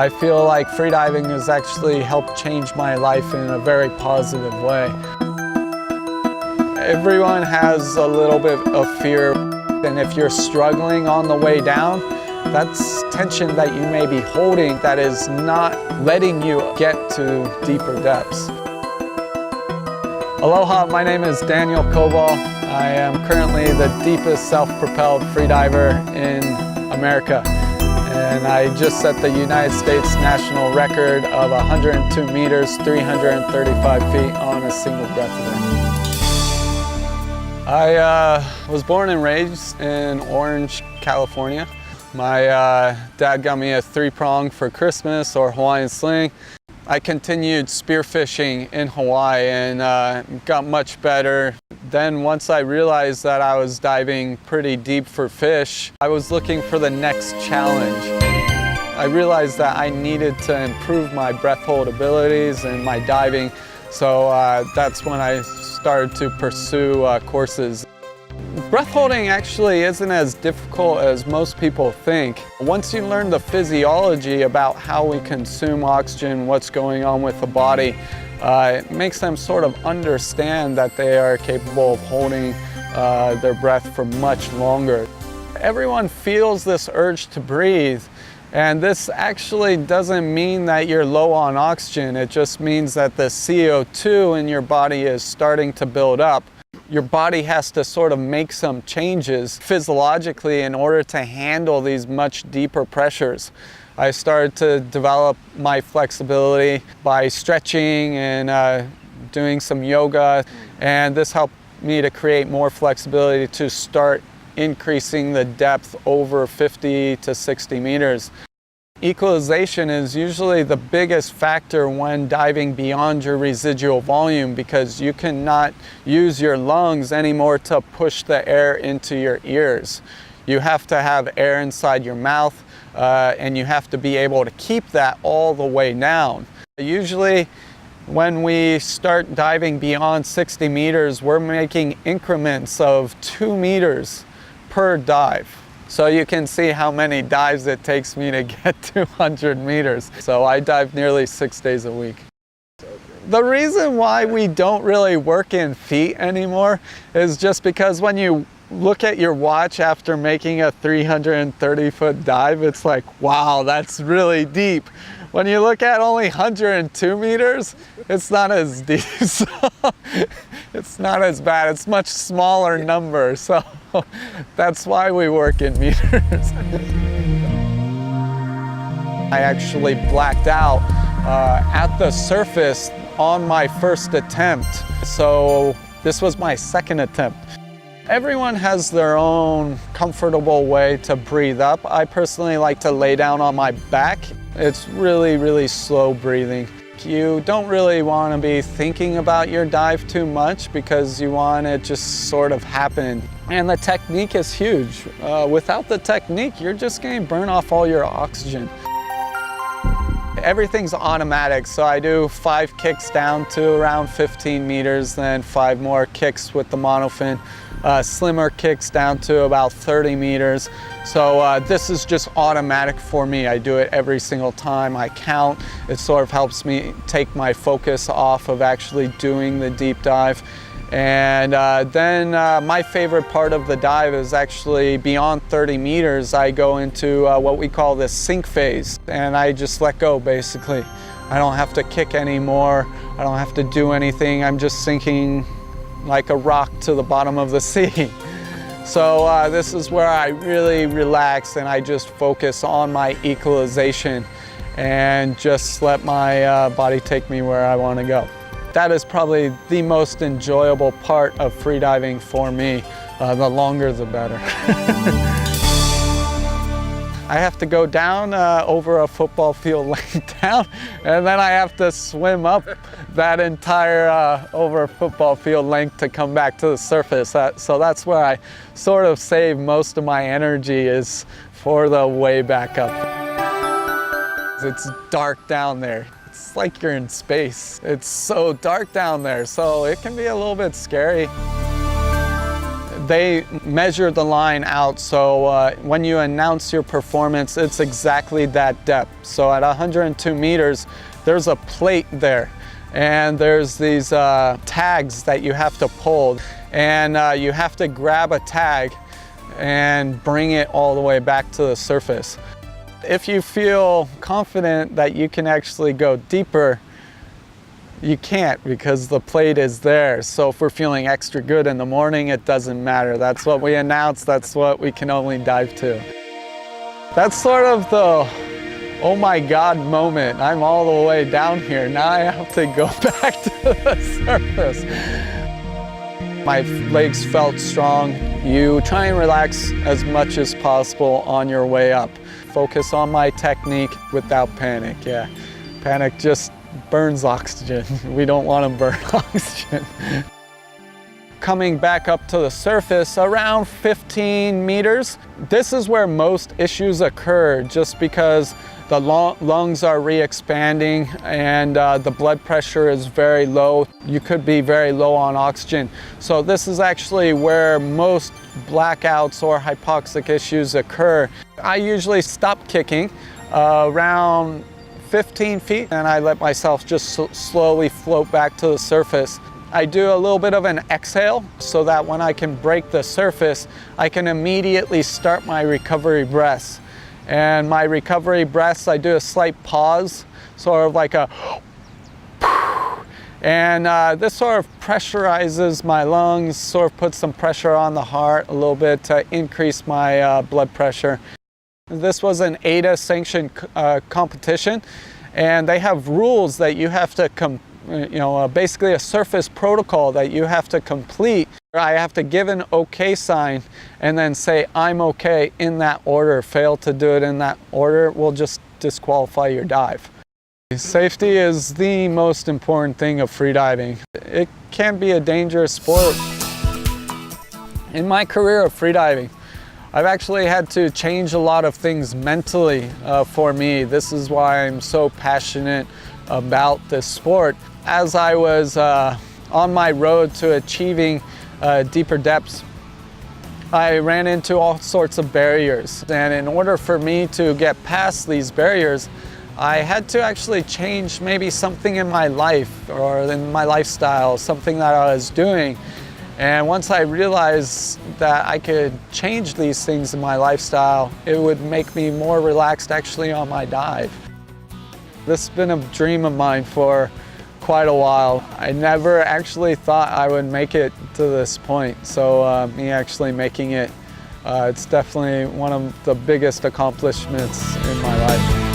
I feel like freediving has actually helped change my life in a very positive way. Everyone has a little bit of fear, and if you're struggling on the way down, that's tension that you may be holding that is not letting you get to deeper depths. Aloha, my name is Daniel Koval. I am currently the deepest self-propelled freediver in America. And I just set the United States national record of 102 meters, 335 feet on a single breath event. I was born and raised in Orange, California. My dad got me a 3-prong for Christmas, or Hawaiian sling. I continued spearfishing in Hawaii and got much better. Then once I realized that I was diving pretty deep for fish, I was looking for the next challenge. I realized that I needed to improve my breath hold abilities and my diving, so that's when I started to pursue courses. Breath holding actually isn't as difficult as most people think. Once you learn the physiology about how we consume oxygen, what's going on with the body, it makes them sort of understand that they are capable of holding their breath for much longer. Everyone feels this urge to breathe, and this actually doesn't mean that you're low on oxygen. It just means that the CO2 in your body is starting to build up. Your body has to sort of make some changes physiologically in order to handle these much deeper pressures. I started to develop my flexibility by stretching and doing some yoga, and this helped me to create more flexibility to start increasing the depth over 50 to 60 meters. Equalization is usually the biggest factor when diving beyond your residual volume, because you cannot use your lungs anymore to push the air into your ears. You have to have air inside your mouth, and you have to be able to keep that all the way down. Usually when we start diving beyond 60 meters, we're making increments of 2 meters per dive. So you can see how many dives it takes me to get to 100 meters. So I dive nearly 6 days a week. The reason why we don't really work in feet anymore is just because when you look at your watch after making a 330-foot dive, it's like, wow, that's really deep. When you look at only 102 meters, it's not as deep, so it's not as bad. It's much smaller number, so that's why we work in meters. I actually blacked out at the surface on my first attempt, so this was my second attempt. Everyone has their own comfortable way to breathe up. I personally like to lay down on my back. It's really, really slow breathing. You don't really want to be thinking about your dive too much because you want it just sort of happen. And the technique is huge. Without the technique, you're just going to burn off all your oxygen. Everything's automatic, so I do 5 kicks down to around 15 meters, then 5 more kicks with the monofin. Slimmer kicks down to about 30 meters. So this is just automatic for me. I do it every single time. I count. It sort of helps me take my focus off of actually doing the deep dive. And then my favorite part of the dive is actually beyond 30 meters, I go into what we call the sink phase. And I just let go, basically. I don't have to kick anymore. I don't have to do anything. I'm just sinking like a rock to the bottom of the sea. So this is where I really relax and I just focus on my equalization and just let my body take me where I want to go. That is probably the most enjoyable part of freediving for me. The longer the better. I have to go down over a football field length down, and then I have to swim up that entire over a football field length to come back to the surface. So that's where I sort of save most of my energy, is for the way back up. It's dark down there. It's like you're in space. It's so dark down there, so it can be a little bit scary. they measure the line out, so when you announce your performance, it's exactly that depth. So at 102 meters, there's a plate there, and there's these tags that you have to pull, and you have to grab a tag and bring it all the way back to the surface. If you feel confident that you can actually go deeper, you can't, because the plate is there. So if we're feeling extra good in the morning, it doesn't matter. That's what we announce, that's what we can only dive to. That's sort of the oh my God moment. I'm all the way down here, now I have to go back to the surface. My legs felt strong. You try and relax as much as possible on your way up. Focus on my technique without panic, yeah. Panic just burns oxygen. We don't want to burn oxygen. Coming back up to the surface, around 15 meters, this is where most issues occur, just because the lungs are re-expanding and the blood pressure is very low. You could be very low on oxygen. So this is actually where most blackouts or hypoxic issues occur. I usually stop kicking around 15 feet, and I let myself just slowly float back to the surface. I do a little bit of an exhale so that when I can break the surface, I can immediately start my recovery breaths. And my recovery breaths, I do a slight pause, sort of like a and this sort of pressurizes my lungs, sort of puts some pressure on the heart a little bit to increase my blood pressure. This was an ADA sanctioned competition, and they have rules that you have to basically a surface protocol that you have to complete. I have to give an okay sign and then say I'm okay in that order. Fail to do it in that order, we'll just disqualify your dive. Safety is the most important thing of freediving. It can be a dangerous sport. In my career of freediving, I've actually had to change a lot of things mentally for me. This is why I'm so passionate about this sport. As I was on my road to achieving deeper depths, I ran into all sorts of barriers. And in order for me to get past these barriers, I had to actually change maybe something in my life or in my lifestyle, something that I was doing. And once I realized that I could change these things in my lifestyle, it would make me more relaxed actually on my dive. This has been a dream of mine for quite a while. I never actually thought I would make it to this point. So me actually making it, it's definitely one of the biggest accomplishments in my life.